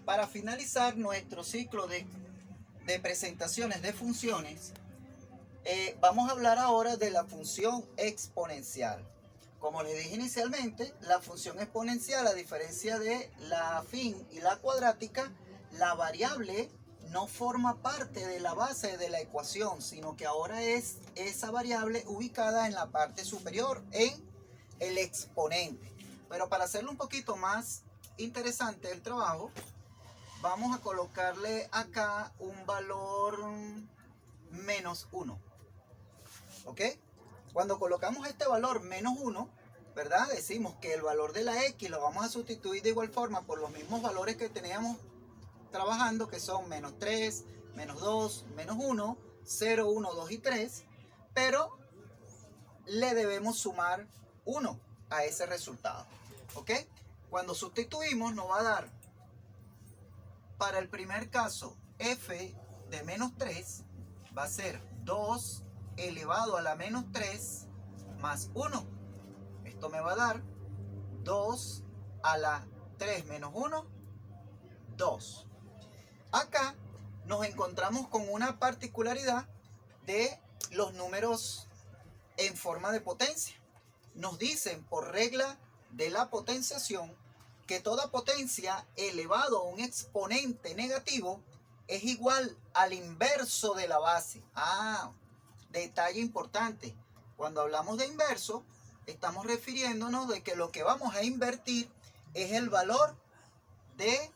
Para finalizar nuestro ciclo de presentaciones de funciones, vamos a hablar ahora de la función exponencial. Como les dije inicialmente, la función exponencial, a diferencia de la afín y la cuadrática, la variable no forma parte de la base de la ecuación, sino que ahora es esa variable ubicada en la parte superior, en el exponente. Pero para hacerlo un poquito más interesante el trabajo, vamos a colocarle acá un valor menos 1. ¿Ok? Cuando colocamos este valor menos 1, ¿verdad? Decimos que el valor de la x lo vamos a sustituir de igual forma por los mismos valores que teníamos trabajando, que son menos 3, menos 2, menos 1, 0, 1, 2 y 3, pero le debemos sumar 1 a ese resultado. ¿Ok? Cuando sustituimos nos va a dar, para el primer caso, f de menos 3 va a ser 2 elevado a la menos 3 más 1. Esto me va a dar 2 a la 3 menos 1, 2. Acá nos encontramos con una particularidad de los números en forma de potencia. Nos dicen por regla de la potenciación que toda potencia elevado a un exponente negativo es igual al inverso de la base. Detalle importante. Cuando hablamos de inverso, estamos refiriéndonos de que lo que vamos a invertir es el valor de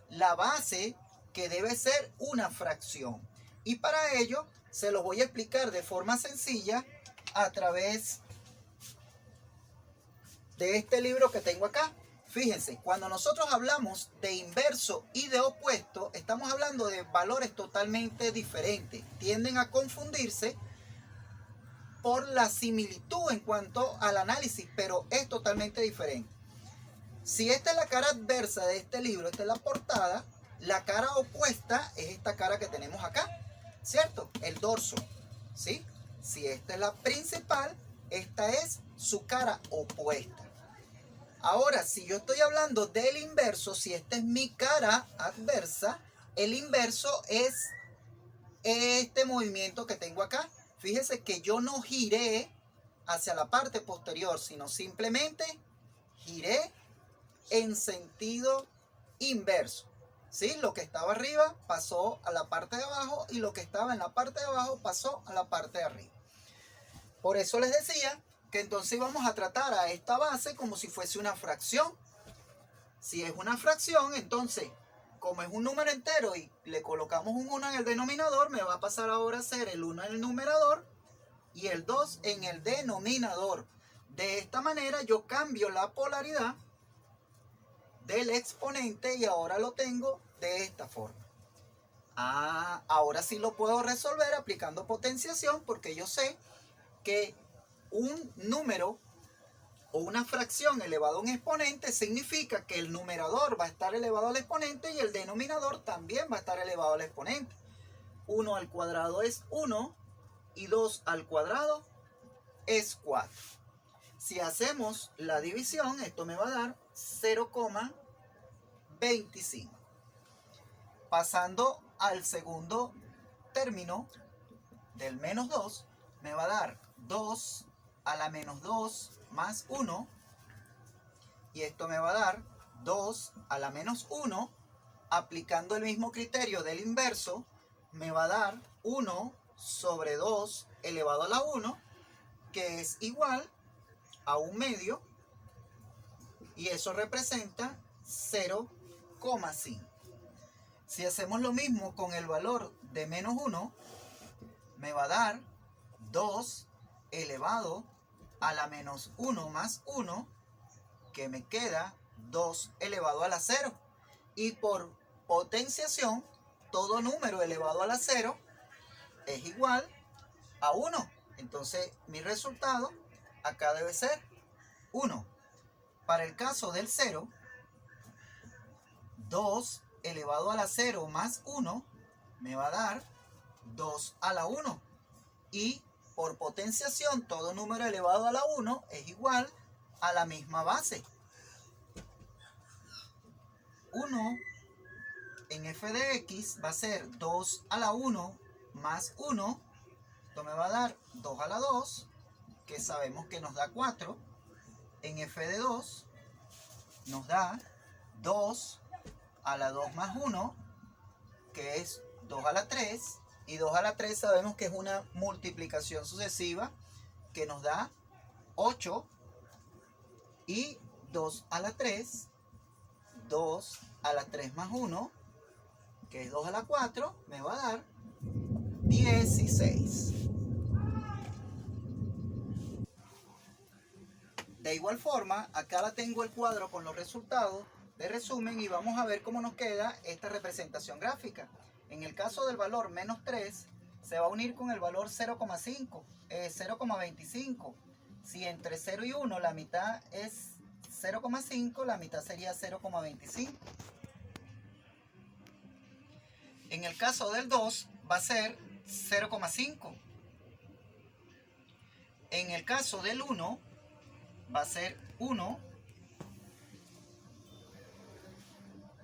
la base, que debe ser una fracción. Y para ello se los voy a explicar de forma sencilla a través de este libro que tengo acá. Fíjense, cuando nosotros hablamos de inverso y de opuesto, estamos hablando de valores totalmente diferentes. Tienden a confundirse por la similitud en cuanto al análisis, pero es totalmente diferente. Si esta es la cara adversa de este libro, esta es la portada, la cara opuesta es esta cara que tenemos acá, ¿cierto? El dorso, ¿sí? Si esta es la principal, esta es su cara opuesta. Ahora, si yo estoy hablando del inverso, si esta es mi cara adversa, el inverso es este movimiento que tengo acá. Fíjese que yo no giré hacia la parte posterior, sino simplemente giré en sentido inverso. ¿Sí? Lo que estaba arriba pasó a la parte de abajo y lo que estaba en la parte de abajo pasó a la parte de arriba. Por eso les decía que entonces vamos a tratar a esta base como si fuese una fracción. Si es una fracción, entonces, como es un número entero y le colocamos un 1 en el denominador, me va a pasar ahora a ser el 1 en el numerador y el 2 en el denominador. De esta manera yo cambio la polaridad del exponente y ahora lo tengo de esta forma. Ahora sí lo puedo resolver aplicando potenciación, porque yo sé que un número o una fracción elevado a un exponente significa que el numerador va a estar elevado al exponente y el denominador también va a estar elevado al exponente. 1 al cuadrado es 1 y 2 al cuadrado es 4. Si hacemos la división, esto me va a dar 0,25. Pasando al segundo término del menos 2, me va a dar 2 a la menos 2 más 1. Y esto me va a dar 2 a la menos 1. Aplicando el mismo criterio del inverso, me va a dar 1 sobre 2 elevado a la 1, que es igual a 1 medio. Y eso representa 0,5. Si hacemos lo mismo con el valor de menos 1, me va a dar 2 elevado a la menos 1 más 1, que me queda 2 elevado a la 0. Y por potenciación, todo número elevado a la 0 es igual a 1. Entonces, mi resultado acá debe ser 1. Para el caso del 0, 2 elevado a la 0 más 1 me va a dar 2 a la 1. Y por potenciación, todo número elevado a la 1 es igual a la misma base. 1 en f de x va a ser 2 a la 1 más 1. Esto me va a dar 2 a la 2, que sabemos que nos da 4. En f de 2 nos da 2 a la 2 más 1, que es 2 a la 3. Y 2 a la 3 sabemos que es una multiplicación sucesiva que nos da 8. Y 2 a la 3, 2 a la 3 más 1, que es 2 a la 4, me va a dar 16. De igual forma, acá la tengo el cuadro con los resultados de resumen y vamos a ver cómo nos queda esta representación gráfica. En el caso del valor menos 3, se va a unir con el valor 0,5, 0,25. Si entre 0 y 1 la mitad es 0,5, la mitad sería 0,25. En el caso del 2 va a ser 0,5. En el caso del 1 va a ser 1.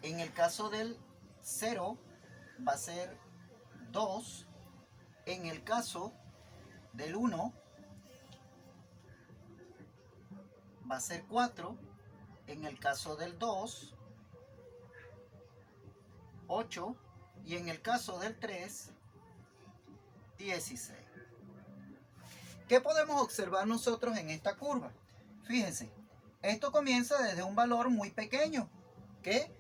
En el caso del 0 va a ser 2. En el caso del 1 va a ser 4. En el caso del 2, 8. Y en el caso del 3, 16. ¿Qué podemos observar nosotros en esta curva? Fíjense, esto comienza desde un valor muy pequeño, que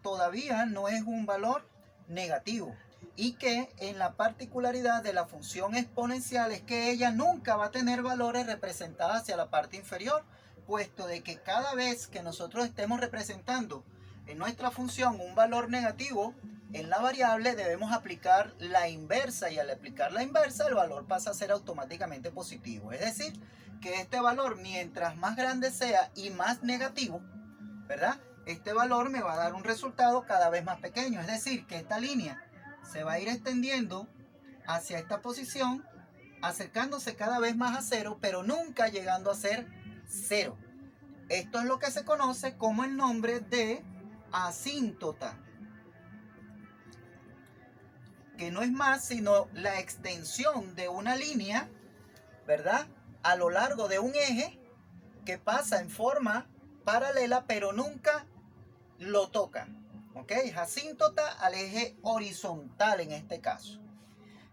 todavía no es un valor negativo. Y que en la particularidad de la función exponencial es que ella nunca va a tener valores representados hacia la parte inferior, puesto de que cada vez que nosotros estemos representando en nuestra función un valor negativo en la variable, debemos aplicar la inversa, y al aplicar la inversa el valor pasa a ser automáticamente positivo. Es decir, que este valor, mientras más grande sea y más negativo, ¿verdad?, este valor me va a dar un resultado cada vez más pequeño. Es decir, que esta línea se va a ir extendiendo hacia esta posición, acercándose cada vez más a 0, pero nunca llegando a ser 0. Esto es lo que se conoce como el nombre de asíntota, que no es más sino la extensión de una línea, ¿verdad?, a lo largo de un eje que pasa en forma paralela, pero nunca lo toca. ¿Ok? Es asíntota al eje horizontal en este caso.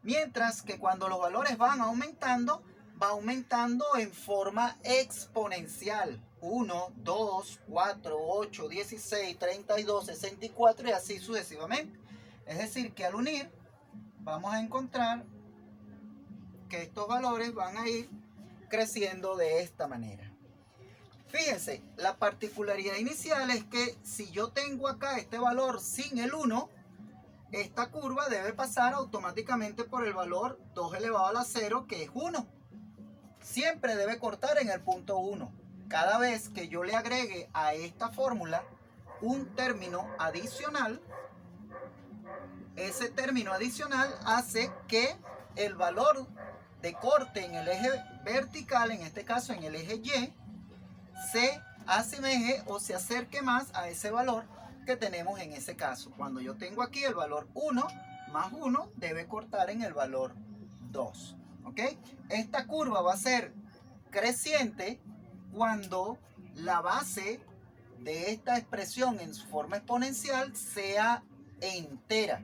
Mientras que cuando los valores van aumentando, va aumentando en forma exponencial. 1, 2, 4, 8, 16, 32, 64 y así sucesivamente. Es decir, que al unir vamos a encontrar que estos valores van a ir creciendo de esta manera. Fíjense, la particularidad inicial es que si yo tengo acá este valor sin el 1, esta curva debe pasar automáticamente por el valor 2 elevado a la 0, que es 1. Siempre debe cortar en el punto 1. Cada vez que yo le agregue a esta fórmula un término adicional, ese término adicional hace que el valor de corte en el eje vertical, en este caso en el eje Y, se asemeje o se acerque más a ese valor que tenemos en ese caso. Cuando yo tengo aquí el valor 1 más 1, debe cortar en el valor 2. ¿Ok? Esta curva va a ser creciente cuando la base de esta expresión en su forma exponencial sea entera.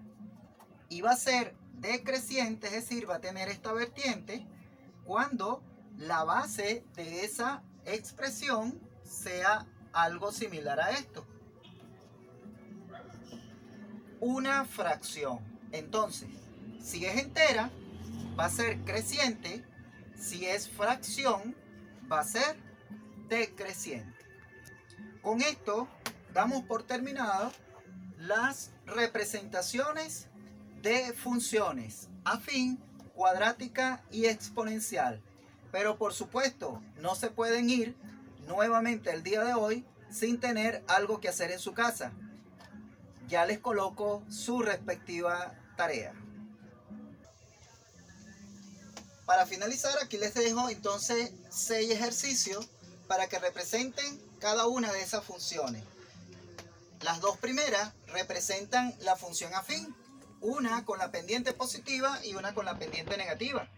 Y va a ser decreciente, es decir, va a tener esta vertiente cuando la base de esa expresión sea algo similar a esto. Una fracción. Entonces, si es entera, va a ser creciente. Si es fracción, va a ser decreciente. Con esto damos por terminado las representaciones de funciones afín, cuadrática y exponencial. Pero por supuesto, no se pueden ir nuevamente el día de hoy sin tener algo que hacer en su casa. Ya les coloco su respectiva tarea. Para finalizar, aquí les dejo entonces 6 ejercicios para que representen cada una de esas funciones. Las dos primeras representan la función afín, una con la pendiente positiva y una con la pendiente negativa.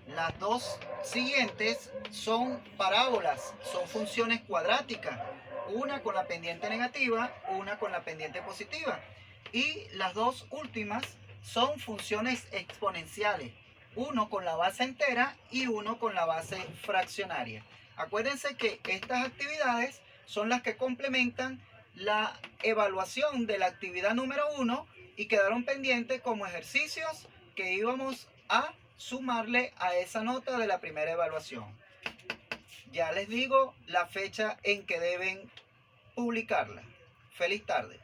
Las dos siguientes son parábolas, son funciones cuadráticas, una con la pendiente negativa, una con la pendiente positiva. Y las dos últimas son funciones exponenciales, uno con la base entera y uno con la base fraccionaria. Acuérdense que estas actividades son las que complementan la evaluación de la actividad número 1 y quedaron pendientes como ejercicios que íbamos a sumarle a esa nota de la primera evaluación. Ya les digo la fecha en que deben publicarla. Feliz tarde.